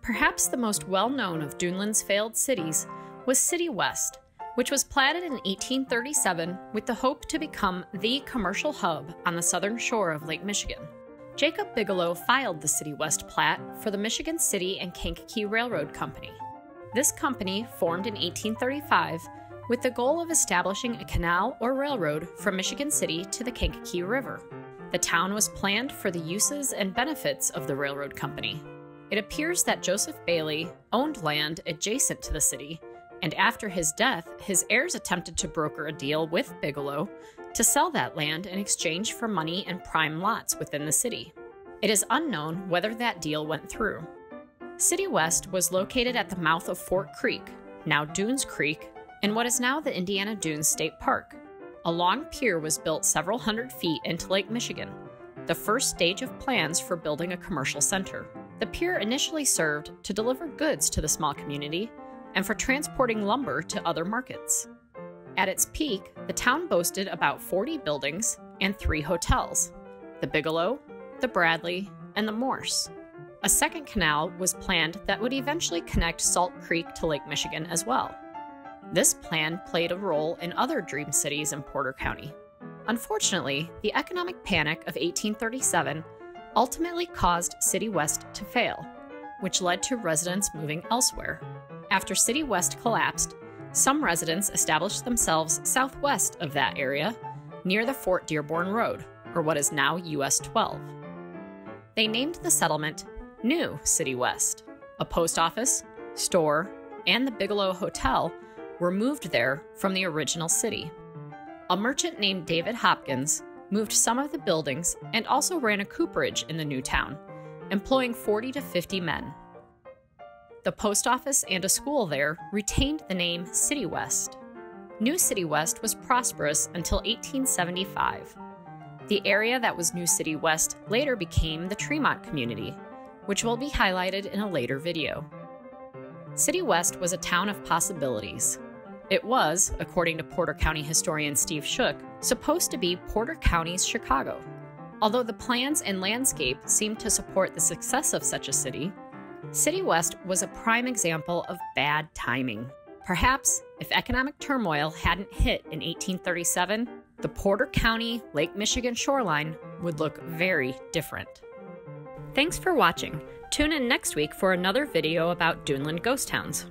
Perhaps the most well-known of Duneland's failed cities was City West, which was platted in 1837 with the hope to become the commercial hub on the southern shore of Lake Michigan. Jacob Bigelow filed the City West plat for the Michigan City and Kankakee Railroad Company. This company formed in 1835 with the goal of establishing a canal or railroad from Michigan City to the Kankakee River. The town was planned for the uses and benefits of the railroad company. It appears that Joseph Bailey owned land adjacent to the city, and after his death, his heirs attempted to broker a deal with Bigelow to sell that land in exchange for money and prime lots within the city. It is unknown whether that deal went through. City West was located at the mouth of Fort Creek, now Dunes Creek, in what is now the Indiana Dunes State Park. A long pier was built several hundred feet into Lake Michigan, the first stage of plans for building a commercial center. The pier initially served to deliver goods to the small community and for transporting lumber to other markets. At its peak, the town boasted about 40 buildings and 3 hotels: the Bigelow, the Bradley, and the Morse. A second canal was planned that would eventually connect Salt Creek to Lake Michigan as well. This plan played a role in other dream cities in Porter County. Unfortunately, the economic panic of 1837 ultimately caused City West to fail, which led to residents moving elsewhere. After City West collapsed, some residents established themselves southwest of that area, near the Fort Dearborn Road, or what is now US 12. They named the settlement New City West. A post office, store, and the Bigelow Hotel were moved there from the original city. A merchant named David Hopkins moved some of the buildings and also ran a cooperage in the new town, employing 40 to 50 men. The post office and a school there retained the name City West. New City West was prosperous until 1875. The area that was New City West later became the Tremont community, which will be highlighted in a later video. City West was a town of possibilities. It was, according to Porter County historian Steve Shook, supposed to be Porter County's Chicago. Although the plans and landscape seemed to support the success of such a city, City West was a prime example of bad timing. Perhaps if economic turmoil hadn't hit in 1837, the Porter County, Lake Michigan shoreline would look very different. Thanks for watching. Tune in next week for another video about Duneland Ghost Towns.